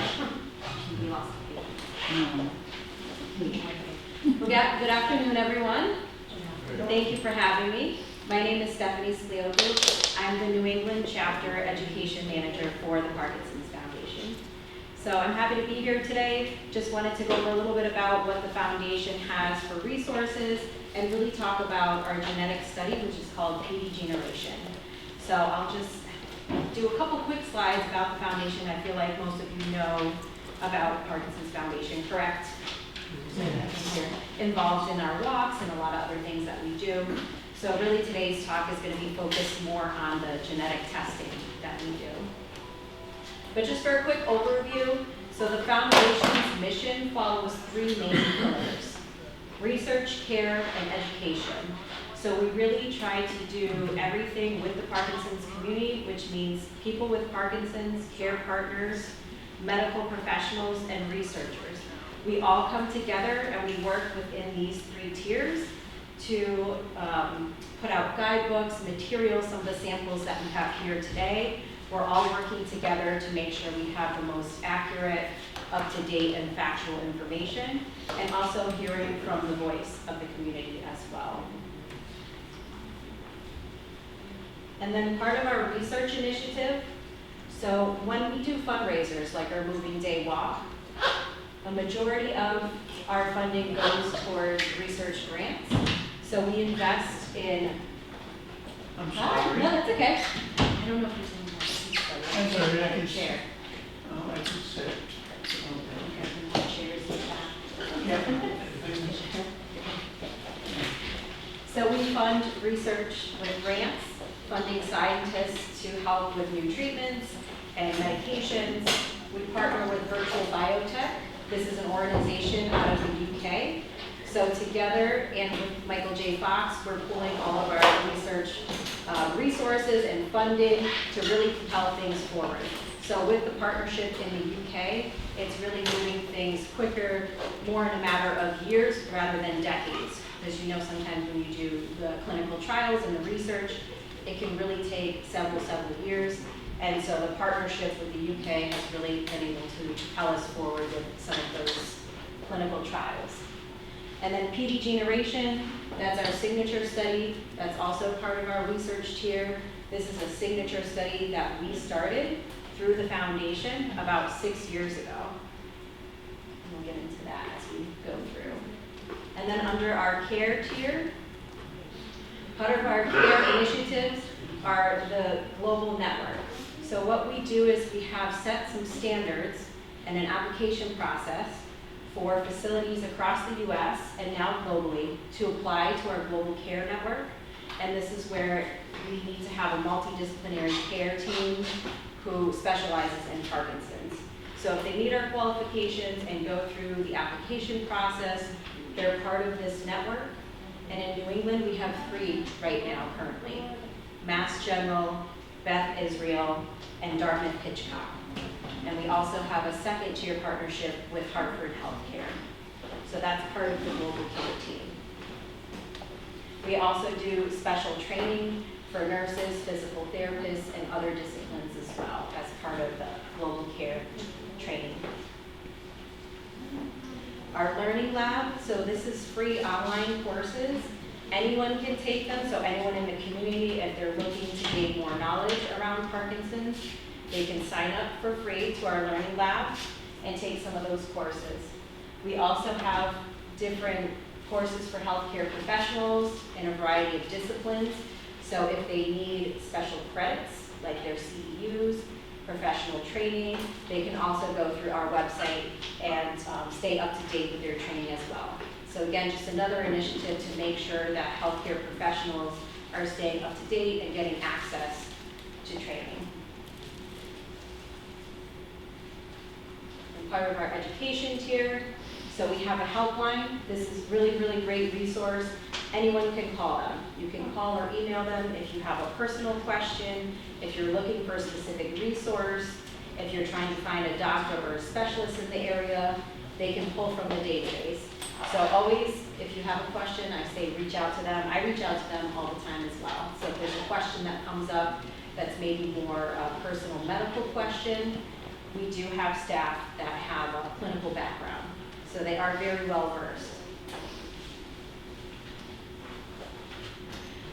We lost the page. Well, good afternoon, everyone. Thank you for having me. My name is Stefany Scliopou. I'm the New England Chapter Education Manager for the Parkinson's Foundation. So I'm happy to be here today. Just wanted to go over a little bit about what the foundation has for resources and really talk about our genetic study, which is called PD Generation. So I'll just do a couple quick slides about the foundation. I feel like most of you know about Parkinson's Foundation, correct? You're involved in our walks and a lot of other things that we do. So really today's talk is going to be focused more on the genetic testing that we do. But just for a quick overview, so the foundation's mission follows three main pillars: research, care, and education. So we really try to do everything with the Parkinson's community, which means people with Parkinson's, care partners, medical professionals, and researchers. We all come together and we work within these three tiers to put out guidebooks, materials, some of the samples that we have here today. We're all working together to make sure we have the most accurate, up-to-date, and factual information, and also hearing from the voice of the community as well. And then part of our research initiative, so when we do fundraisers like our Moving Day Walk, a majority of our funding goes towards research grants. So we invest in. I'm sorry. No, that's okay. I don't know if there's any more seats. I'm sorry, I can share. Oh, I can sit. Okay, chairs in the back. So we fund research with grants, funding scientists to help with new treatments and medications. We partner with Virtual Biotech. This is an organization out of the UK. So together, and with Michael J. Fox, we're pulling all of our research resources and funding to really propel things forward. So with the partnership in the UK, it's really moving things quicker, more in a matter of years rather than decades. As you know, sometimes when you do the clinical trials and the research, it can really take several years. And so the partnership with the UK has really been able to propel us forward with some of those clinical trials. And then PD Generation, that's our signature study. That's also part of our research tier. This is a signature study that we started through the foundation about 6 years ago. And we'll get into that as we go through. And then under our care tier, part of our care initiatives are the global network. So what we do is we have set some standards and an application process for facilities across the US and now globally to apply to our global care network. And this is where we need to have a multidisciplinary care team who specializes in Parkinson's. So if they meet our qualifications and go through the application process, they're part of this network. And in New England, we have 3 right now currently: Mass General, Beth Israel, and Dartmouth Hitchcock. And we also have a second tier partnership with Hartford Healthcare. So that's part of the global care team. We also do special training for nurses, physical therapists, and other disciplines as well as part of the global care training. Our learning lab, so this is free online courses. Anyone can take them, so anyone in the community, if they're looking to gain more knowledge around Parkinson's, they can sign up for free to our learning lab and take some of those courses. We also have different courses for healthcare professionals in a variety of disciplines. So if they need special credits, like their CEUs, professional training, they can also go through our website and stay up to date with their training as well. So again, just another initiative to make sure that healthcare professionals are staying up to date and getting access to training. And part of our education tier, so we have a helpline. This is really great resource. Anyone can call them. You can call or email them if you have a personal question, if you're looking for a specific resource, if you're trying to find a doctor or a specialist in the area, they can pull from the database. So always, if you have a question, I say reach out to them. I reach out to them all the time as well. So if there's a question that comes up that's maybe more a personal medical question, we do have staff that have a clinical background, so they are very well versed.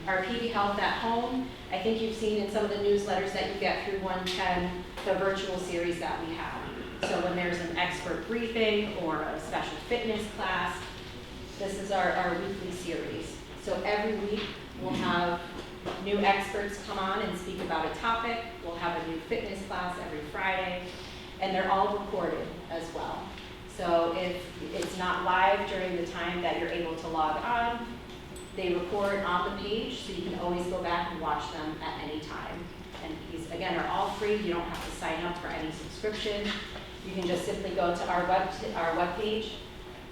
Our PD Health at Home, I think you've seen in some of the newsletters that you get through 110, the virtual series that we have. So when there's an expert briefing or a special fitness class, this is our weekly series. So every week we'll have new experts come on and speak about a topic. We'll have a new fitness class every Friday, and they're all recorded as well. So if it's not live during the time that you're able to log on, they record on the page, so you can always go back and watch them at any time. And these, again, are all free. You don't have to sign up for any subscription. You can just simply go to our webpage,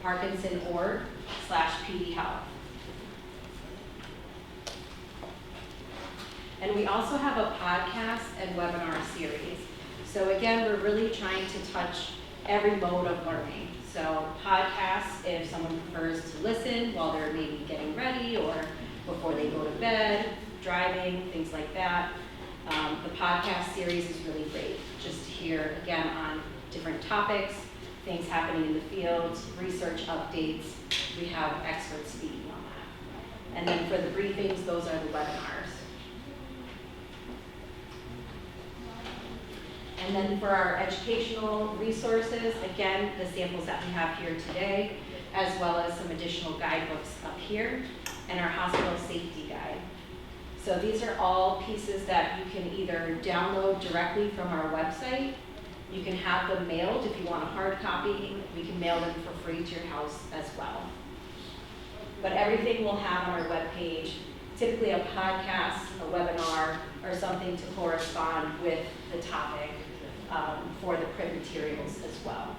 Parkinson.org/PD Health. And we also have a podcast and webinar series. So again, we're really trying to touch every mode of learning. So podcasts, if someone prefers to listen while they're maybe getting ready or before they go to bed, driving, things like that. The podcast series is really great, just to hear again on different topics, things happening in the field, research updates. We have experts speaking on that. And then for the briefings, those are the webinars. And then for our educational resources, again, the samples that we have here today, as well as some additional guidebooks up here, and our hospital safety guide. So these are all pieces that you can either download directly from our website. You can have them mailed if you want a hard copy. We can mail them for free to your house as well. But everything we'll have on our webpage, typically a podcast, a webinar, or something to correspond with the topic for the print materials as well.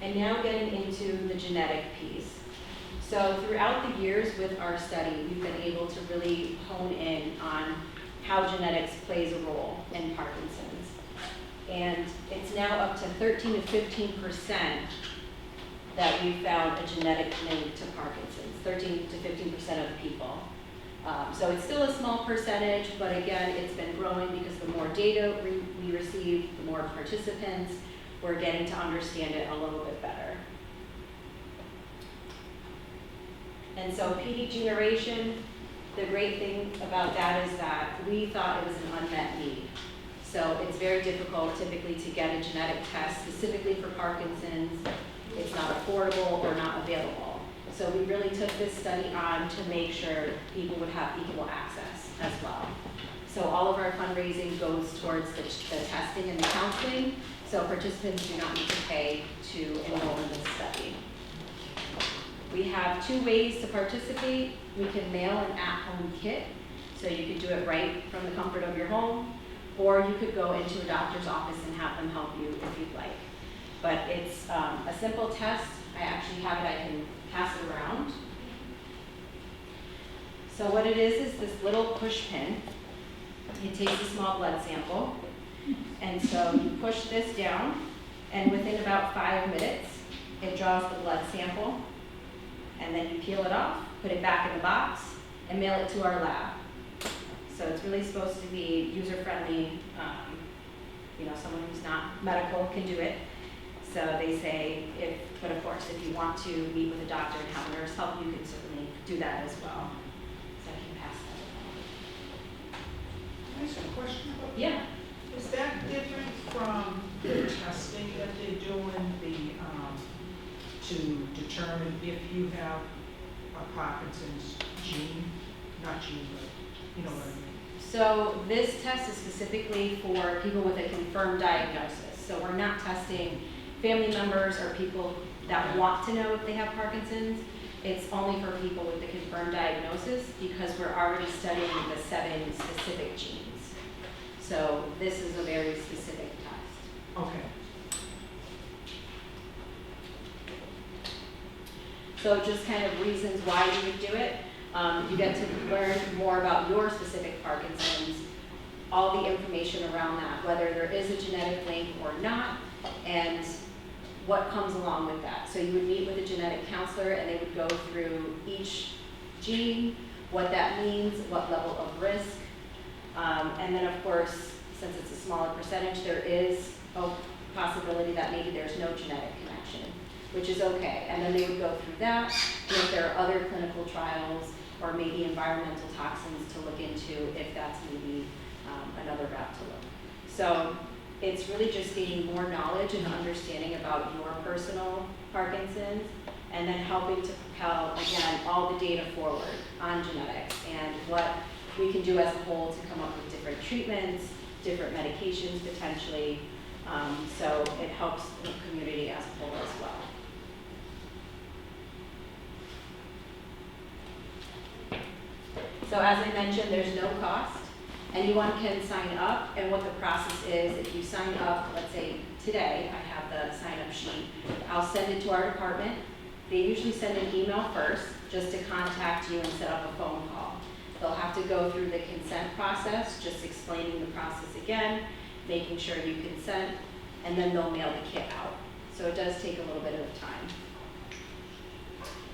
And now getting into the genetic piece. So throughout the years with our study, we've been able to really hone in on how genetics plays a role in Parkinson's. And it's now up to 13 to 15% that we've found a genetic link to Parkinson's, 13 to 15% of people. So it's still a small percentage, but again, it's been growing because the more data we receive, the more participants, we're getting to understand it a little bit better. And so PD generation, the great thing about that is that we thought it was an unmet need. So it's very difficult typically to get a genetic test specifically for Parkinson's. It's not affordable or not available. So we really took this study on to make sure people would have equal access as well. So all of our fundraising goes towards the testing and the counseling, so participants do not need to pay to enroll in this study. We have 2 ways to participate. We can mail an at-home kit, so you could do it right from the comfort of your home, or you could go into a doctor's office and have them help you if you'd like. But it's a simple test. I actually have it, I can pass it around. So what it is this little push pin. It takes a small blood sample, and so you push this down, and within about 5 minutes, it draws the blood sample, and then you peel it off, put it back in the box, and mail it to our lab. So it's really supposed to be user-friendly. Someone who's not medical can do it. So they say, but of course, if you want to meet with a doctor and have a nurse help, you can certainly do that as well. So I can pass that along. Can I ask a question about that? Yeah. Is that different from the testing that they do to determine if you have a Parkinson's gene? Not gene, but you know what I mean. So this test is specifically for people with a confirmed diagnosis. So we're not testing family members or people that want to know if they have Parkinson's. It's only for people with the confirmed diagnosis because we're already studying the 7 specific genes. So this is a very specific test. Okay. So just kind of reasons why you would do it. You get to learn more about your specific Parkinson's, all the information around that, whether there is a genetic link or not, and what comes along with that. So you would meet with a genetic counselor and they would go through each gene, what that means, what level of risk, And then, of course, since it's a smaller percentage, there is a possibility that maybe there's no genetic connection, which is okay. And then they would go through that, and if there are other clinical trials or maybe environmental toxins to look into, if that's maybe another route to look. So it's really just gaining more knowledge and understanding about your personal Parkinson's, and then helping to propel, again, all the data forward on genetics and what we can do as a whole to come up with different treatments, different medications potentially. So it helps the community as a whole as well. So as I mentioned, there's no cost. Anyone can sign up, and what the process is, if you sign up, let's say today, I have the sign-up sheet, I'll send it to our department. They usually send an email first, just to contact you and set up a phone call. They'll have to go through the consent process, just explaining the process again, making sure you consent, and then they'll mail the kit out. So it does take a little bit of time.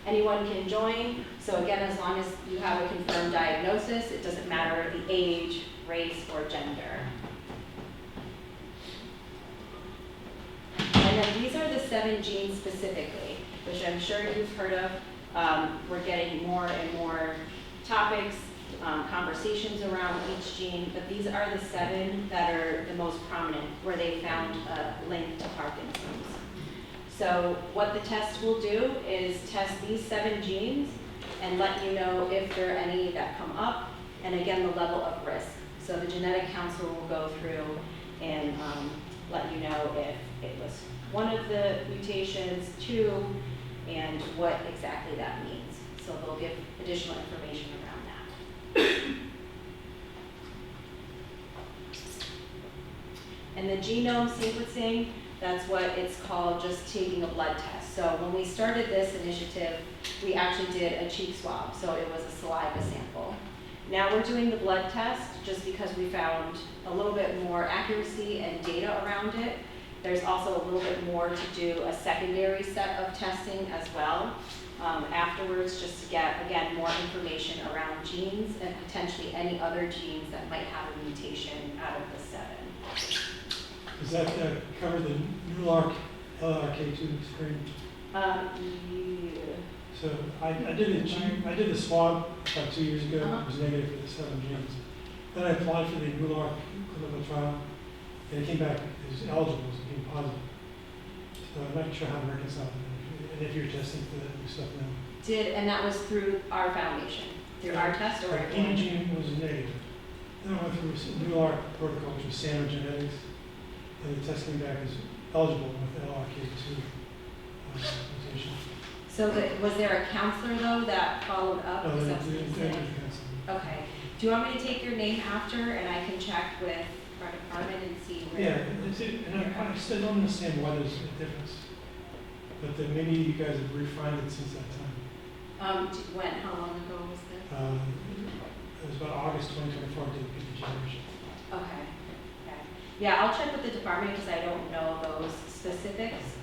Anyone can join. So again, as long as you have a confirmed diagnosis, it doesn't matter the age, race, or gender. And then these are the 7 genes specifically, which I'm sure you've heard of. We're getting more and more topics, conversations around each gene, but these are the 7 that are the most prominent, where they found a link to Parkinson's. So what the test will do is test these 7 genes and let you know if there are any that come up, and again, the level of risk. So the genetic counselor will go through and let you know if it was one of the mutations, 2, and what exactly that means. So they'll give additional information around that. And the genome sequencing, that's what it's called, just taking a blood test. So when we started this initiative, we actually did a cheek swab, so it was a saliva sample. Now we're doing the blood test just because we found a little bit more accuracy and data around it. There's also a little bit more to do a secondary set of testing as well afterwards, just to get, again, more information around genes and potentially any other genes that might have a mutation out of the 7. Does that cover the Newark LRK2 screen? Yeah. So I did the swab about 2 years ago. Uh-huh. It was negative for the 7 genes. Then I applied for the Newark clinical trial, and it came back as eligible, as being positive. So I'm not sure how to reconcile that. And if you're testing for that new stuff now. And that was through our foundation, through our test or? Any gene was negative. Then I went through a Newark protocol, which was standard genetics, and the test came back as eligible with the LRK2 mutation. So was there a counselor though that followed up? No, Is they that what you're didn't saying? cancel. Okay. Do you want me to take your name after and I can check with our department and see where? Yeah, that's it. And I still don't understand why there's a difference. But then maybe you guys have refined it since that time. When? How long ago was this? It was about August 2024, I did the generation. Okay. Okay. Yeah, I'll check with the department because I don't know those specifics.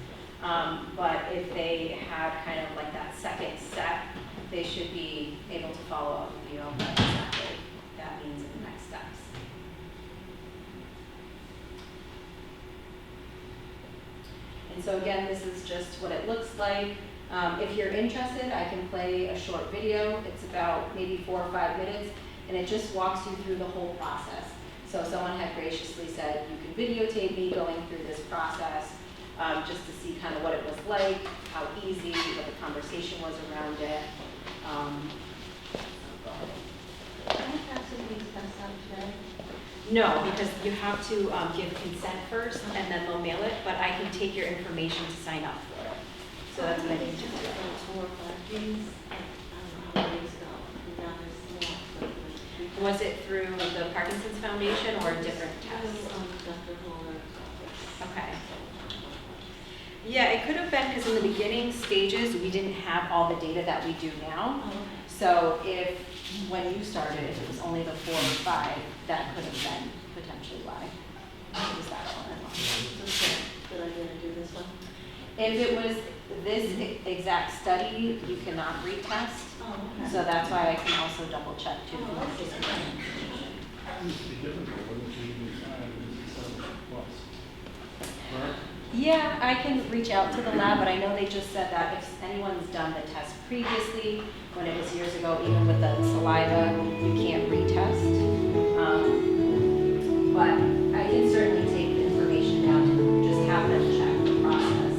But if they had kind of like that second set, they should be able to follow up with you on what exactly that means in the next steps. And so again, this is just what it looks like. If you're interested, I can play a short video. It's about maybe 4 or 5 minutes, and it just walks you through the whole process. So someone had graciously said, you can videotape me going through this process, just to see kind of what it was like, how easy, what the conversation was around it. Can I pass these tests out today? No, because you have to give consent first, and then they'll mail it, but I can take your information to sign up for it. So that's what I need to do. 4 or 5 days. I don't know how many days ago. And now there's more. Was it through the Parkinson's Foundation or a different test? Dr. Holler's office. Okay. Yeah, it could have been because in the beginning stages, we didn't have all the data that we do now. Oh, okay. So if, when you started, if it was only the 4 or 5, that could have been potentially why. It was that one. Okay. Good idea to do this one. If it was this exact study, you cannot retest. Oh, okay. So that's why I can also double check too. Oh, that's just used to be difficult, wouldn't it, to decide this is plus? Correct? Yeah, I can reach out to the lab, but I know they just said that if anyone's done the test previously, when it was years ago, even with the saliva, you can't retest. But I can certainly take the information down to just have them check the process.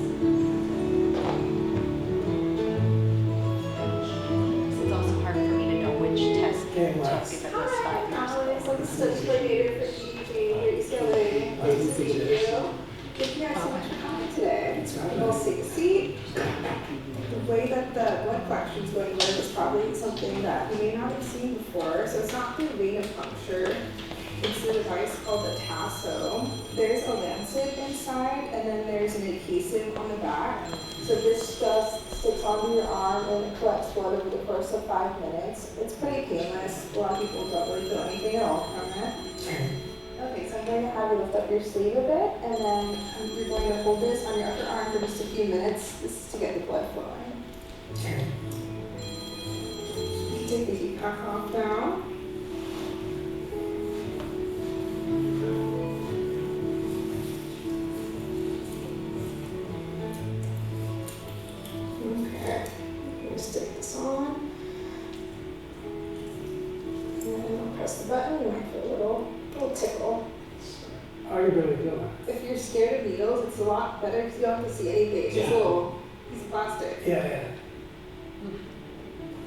It's also hard for me to know which test you took if it was 5 years ago. Alex, I'm such coordinator for PPG here at UCLA. Nice to meet you. Thank you guys so much for coming today. We'll take a seat. The way that the blood collection's going to work is probably something that you may not have seen before. So it's not through vein puncture. It's a device called a tasso. There's a lancet inside, and then there's an adhesive on the back. So this just sticks onto your arm and it collects blood over the course of 5 minutes. It's pretty painless. A lot of people don't really feel anything at all from it. Okay, so I'm going to have you lift up your sleeve a bit, and then you're going to hold this on your upper arm for just a few minutes. This is to get the blood flowing. You can take the heat pack off now. Okay, I'm going to stick this on. And then I'll press the button. You might feel a little tickle. How are you really feeling? If you're scared of needles, it's a lot better because you don't have to see anything. It's just a little piece of plastic. Yeah.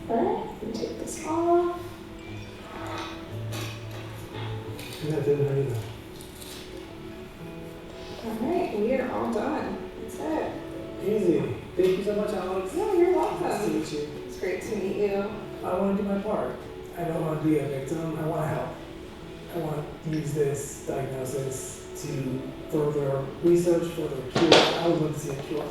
Alright, you take this off. I'm not doing anything. Alright, we are all done. That's it. Easy. Thank you so much, Alex. Yeah, you're Nice to welcome. meet you. It's great to meet you. I want to do my part. I don't want to be a victim. I want to help. I want to use this diagnosis to further research, further cure. I would love to see a cure.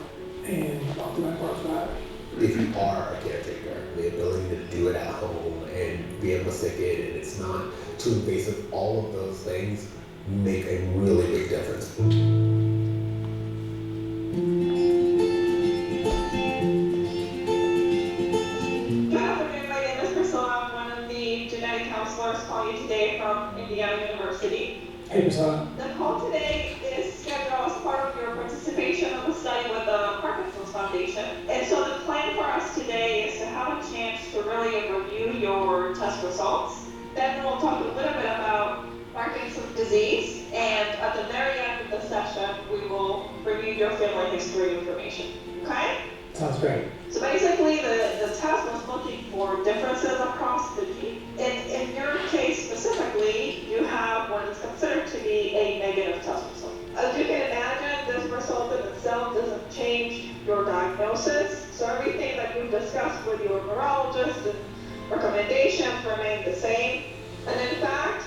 And I'll do my part for that. If you are a caretaker, the ability to do it at home and be able to stick it and it's not too invasive, all of those things make a really big difference. Good afternoon, my name is Priscilla. I'm one of the genetic counselors calling you today from Indiana University. Hey, Priscilla. The call today is scheduled as part of your participation in the study with the Parkinson's Foundation. And so the plan for us today is to have a chance to really review your test results. Then we'll talk a little bit about Parkinson's disease. And at the very end of the session, we will review your family history information. Okay? Sounds great. So basically, the test was looking for differences across the gene. In your case specifically, you have what is considered to be a negative test result. As you can imagine, this result in itself doesn't change your diagnosis. So everything that you've discussed with your neurologist and recommendations remain the same. And in fact,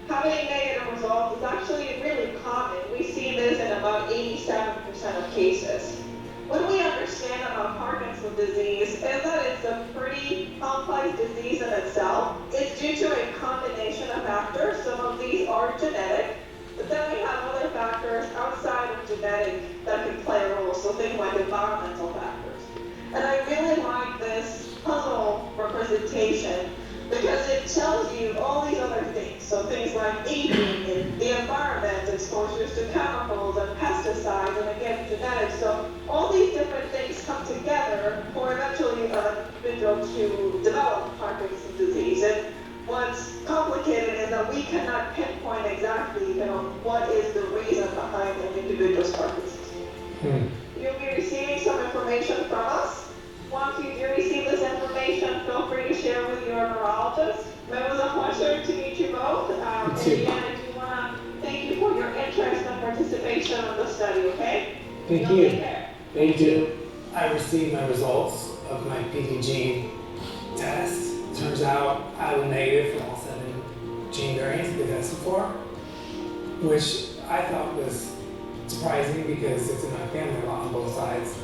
having a negative result is actually really common. We see this in about 87% of cases. What we understand about Parkinson's disease is that it's a pretty complex disease in itself. It's due to a combination of factors. Some of these are genetic, but then we have other factors outside of genetic that can play a role, so things like environmental factors. And I really like this puzzle representation because it tells you all these other things. So things like aging and the environment, exposures to chemicals and pesticides, and again, genetics. So all these different things come together for eventually an individual to develop Parkinson's disease. And what's complicated is that we cannot pinpoint exactly, what is the reason behind an individual's Parkinson's. You'll be receiving some information from us. Once you do receive this information, feel free to share with your neurologist. It was a pleasure to meet you both. And again, I do want to thank you for your interest and participation in the study, okay? Thank Y'all you. take care. Thank you. I received my results of my PPG test. Turns out I was negative for all 7 gene variants they tested for, which I thought was surprising because it's in my family a lot on both sides.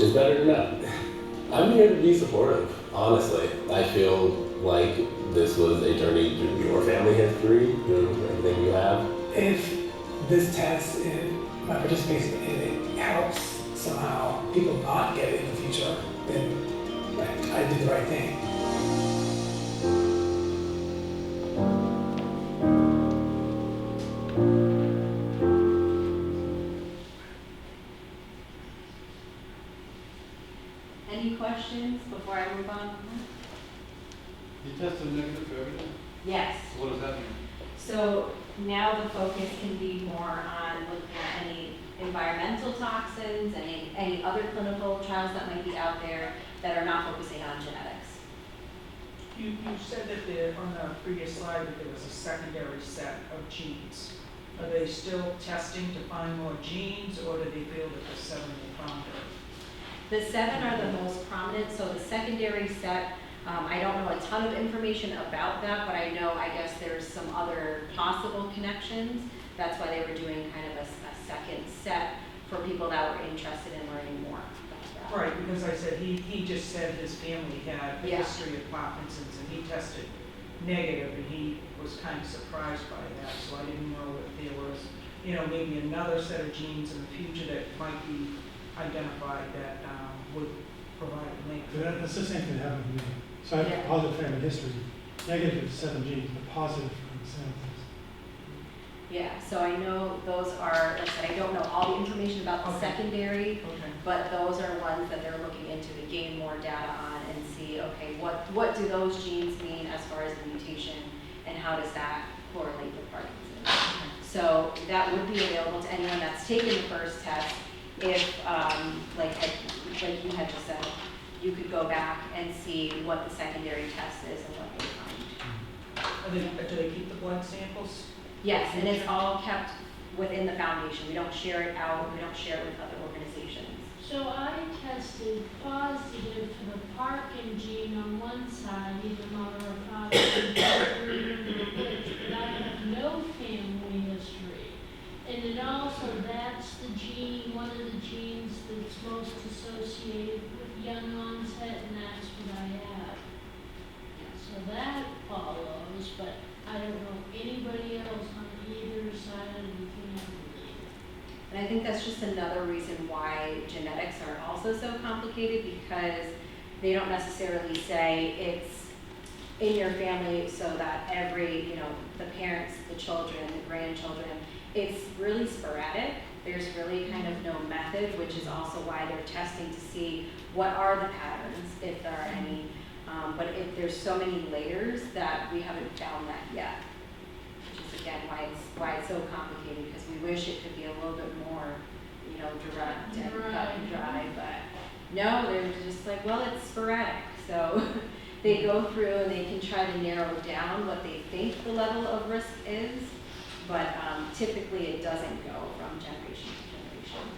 It's better than that. I'm here to be supportive, honestly. I feel like this was a journey through your family history, through everything you have. If this test and my participation in it helps somehow people not get it in the future, then I did the right thing. Any questions before I move on? You tested negative for everything? Yes. So what does that mean? So now the focus can be more on looking at any environmental toxins, any other clinical trials that might be out there that are not focusing on genetics. You said that there, on the previous slide, that there was a secondary set of genes. Are they still testing to find more genes, or do they feel that the 7 they found are? The 7 are the most prominent, so the secondary set, I don't know a ton of information about that, but I know, I guess there's some other possible connections. That's why they were doing kind of a second set for people that were interested in learning more about that. Right, because I said, he just said his family had a Yeah. history of Parkinson's, and he tested negative, and he was kind of surprised by that, so I didn't know if there was, maybe another set of genes in the future that might be identified that would provide a link. That's the same thing that happened to me. So I have Yeah. a positive family history, negative is 7 genes, but positive from the samples. Yeah, so I know those are, like I said, I don't know all the information about the Okay. secondary, Okay. but those are ones that they're looking into to gain more data on and see, okay, what do those genes mean as far as the mutation, and how does that correlate with Parkinson's? So that would be available to anyone that's taken the first test. If, like you had just said, you could go back and see what the secondary test is and what they find. Do they keep the blood samples? Yes, and it's all kept within the foundation. We don't share it out, we don't share it with other organizations. So I tested positive for the Parkin gene on one side, either mother or father, I don't remember which, but I have no family history. And it also, that's the gene, one of the genes that's most associated with young onset, and that's what I have. So that follows, but I don't know anybody else on either side of the family. And I think that's just another reason why genetics are also so complicated, because they don't necessarily say it's in your family so that every, the parents, the children, the grandchildren, it's really sporadic. There's really kind of no method, which is also why they're testing to see what are the patterns, if there are any. But if there's so many layers that we haven't found that yet, which is again why it's so complicated, because we wish it could be a little bit more, direct and cut and dry, but no, they're just like, well, it's sporadic. So they go through and they can try to narrow down what they think the level of risk is, but typically it doesn't go from generation to generation.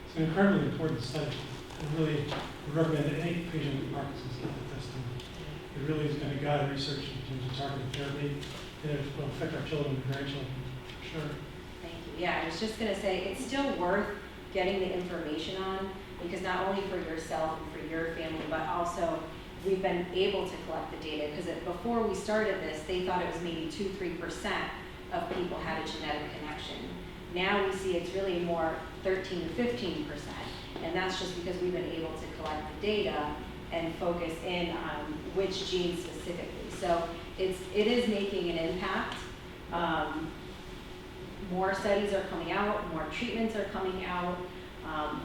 It's an incredibly important study. I really would recommend that any patient with Parkinson's get the testing. It really is going to guide research in terms of targeted therapy, and it will affect our children and grandchildren, for sure. Thank you. Yeah, I was just going to say, it's still worth getting the information on, because not only for yourself and for your family, but also we've been able to collect the data, because before we started this, they thought it was maybe 2-3% of people had a genetic connection. Now we see it's really more 13 to 15%, and that's just because we've been able to collect the data and focus in on which genes specifically. So it is making an impact. More studies are coming out, more treatments are coming out.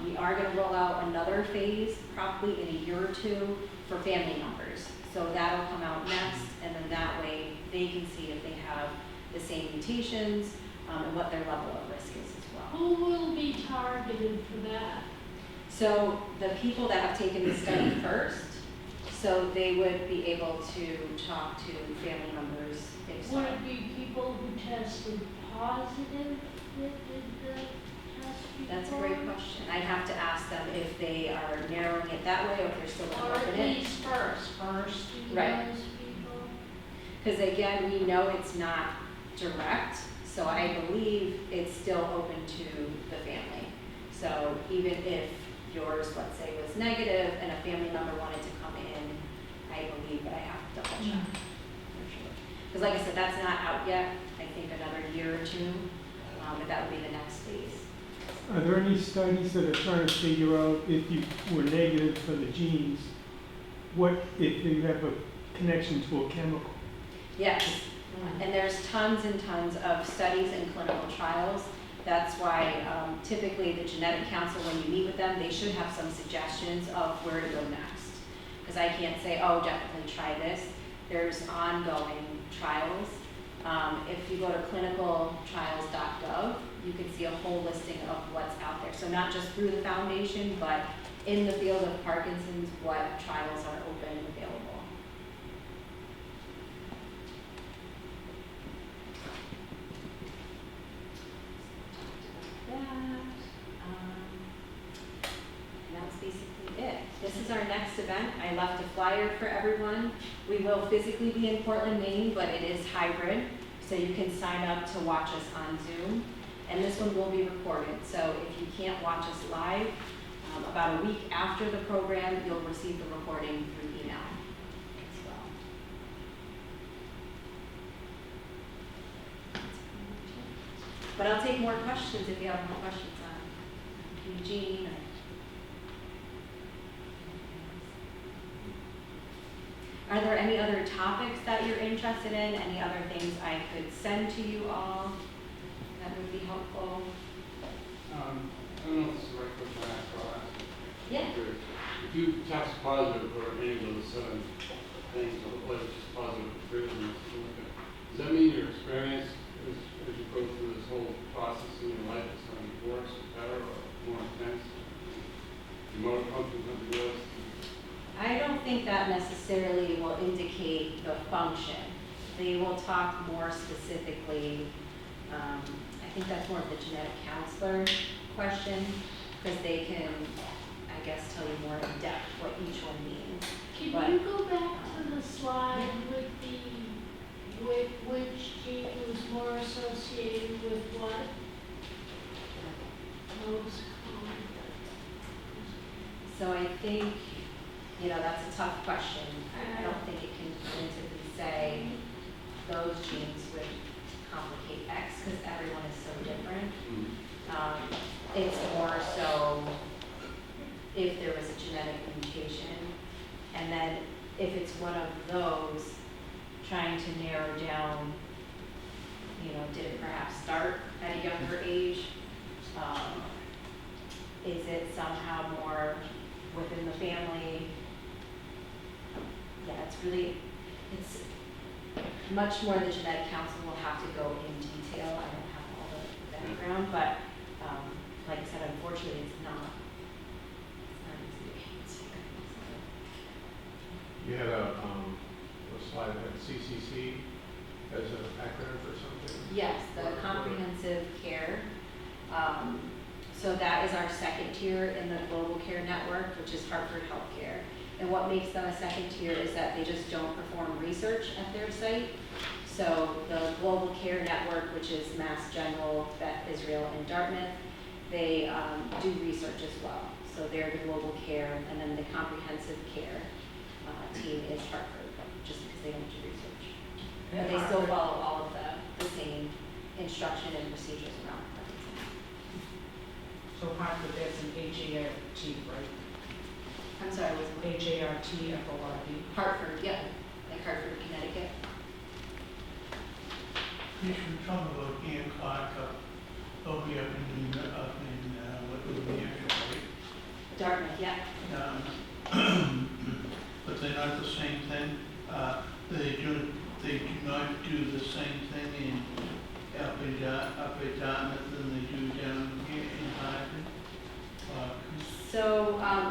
We are going to roll out another phase probably in a year or two for family members. So that'll come out next, and then that way they can see if they have the same mutations and what their level of risk is as well. Who will be targeted for that? So the people that have taken the study first, so they would be able to talk to family members if so. Would it be people who tested positive that did the test before? That's a great question. I'd have to ask them if they are narrowing it that way or if they're still Or going to at open it. least first to Right. those people? Because again, we know it's not direct, so I believe it's still open to the family. So even if yours, let's say, was negative and a family member wanted to come in, I believe, but I have to double check for sure. Because like I said, that's not out yet. I think another year or two, but that would be the next phase. Are there any studies that are trying to figure out if you were negative for the genes, what if you have a connection to a chemical? Yes, and there's tons and tons of studies and clinical trials That's why typically the genetic counsel, when you meet with them, they should have some suggestions of where to go next. Because I can't say, oh, definitely try this. There's ongoing trials. If you go to clinicaltrials.gov, you can see a whole listing of what's out there. So not just through the foundation, but in the field of Parkinson's, what trials are open and available. That's basically it. This is our next event. I left a flyer for everyone. We will physically be in Portland, Maine, but it is hybrid, so you can sign up to watch us on Zoom. And this one will be recorded, so if you can't watch us live, about a week after the program, you'll receive the recording through email as well. But I'll take more questions if you have more questions on Eugene. Are there any other topics that you're interested in? Any other things I could send to you all that would be helpful? I don't know if this is the right question to ask, but I'll ask it. Yeah. If you test positive for any of those 7 things, or whether it's just positive for 3 of them, does that mean your experience as you go through this whole process in your life is going to be worse or better or more intense? Your motor function is going to be worse? I don't think that necessarily will indicate the function. They will talk more specifically, I think that's more of the genetic counselor question, because they can, I guess, tell you more in depth what each one means. Can you go back to the slide with which gene was more associated with what? Most common. So I think, that's a tough question. I don't think it can definitively say those genes would complicate X, because everyone is so different. It's more so if there was a genetic mutation, and then if it's one of those, trying to narrow down, did it perhaps start at a younger age? Is it somehow more within the family? Yeah, it's much more the genetic counsel will have to go in detail. I don't have all the background, but like I said, unfortunately, it's not easy to answer. You had a slide that CCC as an acronym for something? Yes, the comprehensive care. So that is our second tier in the Global Care Network, which is Hartford Healthcare. And what makes them a second tier is that they just don't perform research at their site. So the Global Care Network, which is Mass General, Beth Israel, and Dartmouth, they do research as well. So they're the Global Care, and then the Comprehensive Care team is Hartford, just because they don't do research. But they still follow all of the same instruction and procedures around Parkinson's. So Hartford, that's an H-A-R-T, right? I'm sorry, was it H-A-R-T-F-O-R-D. Hartford? Yeah, like Hartford, Connecticut. You should talk about Hancock, they'll be up in, what would be actually, Dartmouth, yeah. but they're not the same thing. They do not do the same thing in Dartmouth than they do down here in Hartford. So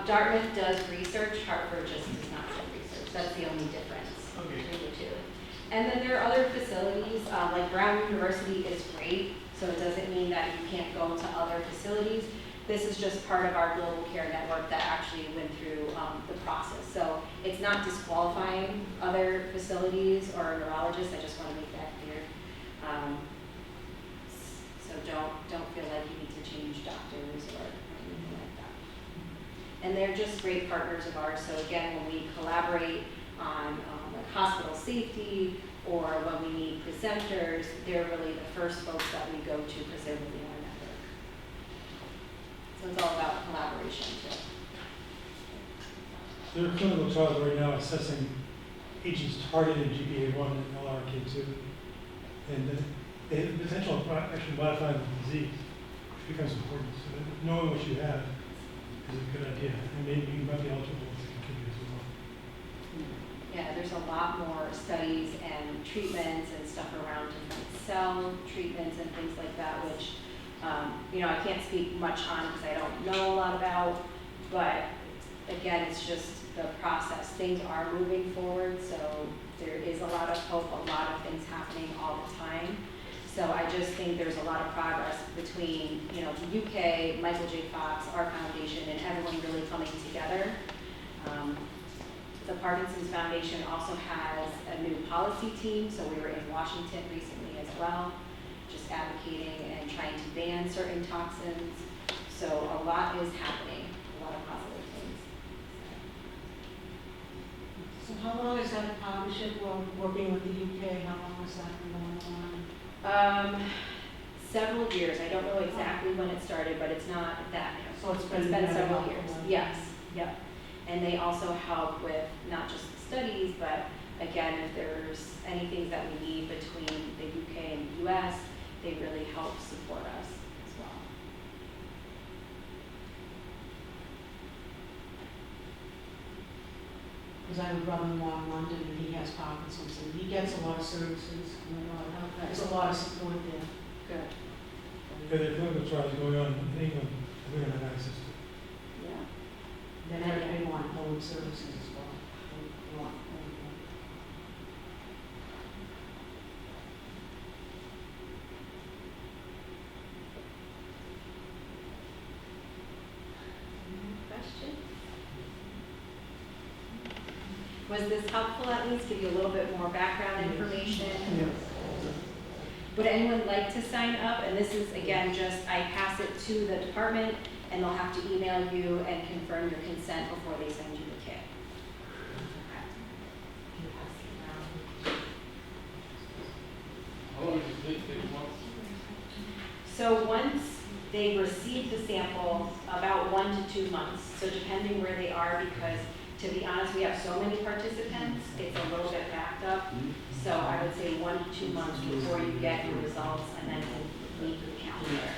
Dartmouth does research, Hartford just does not do research. That's the only difference between the two. And then there are other facilities, like Brown University is great, so it doesn't mean that you can't go to other facilities. This is just part of our Global Care Network that actually went through the process. So it's not disqualifying other facilities or neurologists, I just want to make that clear. So don't feel like you need to change doctors or anything like that. And they're just great partners of ours. So again, when we collaborate on like hospital safety or when we need presenters, they're really the first folks that we go to because they're within our network. So it's all about collaboration too. There are clinical trials right now assessing agents targeted GBA1 and LRK2, and they have the potential of actually modifying the disease. becomes important. So knowing what you have is a good idea, and maybe you might be eligible to continue as well. Yeah, there's a lot more studies and treatments and stuff around different cell treatments and things like that, which, you know, I can't speak much on because I don't know a lot about, but again, it's just the process. Things are moving forward, so there is a lot of hope, a lot of things happening all the time. So I just think there's a lot of progress between, you know, the UK, Michael J. Fox, our foundation, and everyone really coming together. The Parkinson's Foundation also has a new policy team, so we were in Washington recently as well, just advocating and trying to ban certain toxins. So a lot is happening, a lot of positive things. So how long is that partnership working with the UK? How long has that been going on? Several years. I don't know exactly when it started, but it's not that. So it's been several about years. one. Yes. Yep. And they also help with not just the studies, but again, if there's anything that we need between the UK and the US, they really help support us as well. Because I have a brother-in-law in London and he has Parkinson's and he gets a lot of services and a lot of help. There's a lot of support there. Good. Yeah, there are clinical trials going on in England that we don't have access to. Yeah. Then they want home services as well. They want home care. Question? Was this helpful at least? Give you a little bit more background information? Yes. Would anyone like to sign up? And this is, again, just I pass it to the department and they'll have to email you and confirm your consent before they send you the kit. How long does it take? 6 months? So once they receive the sample, about 1 to 2 months. So depending where they are, because to be honest, we have so many participants, it's a little bit backed up. So I would say 1 to 2 months before you get your results and then we'll meet the calendar.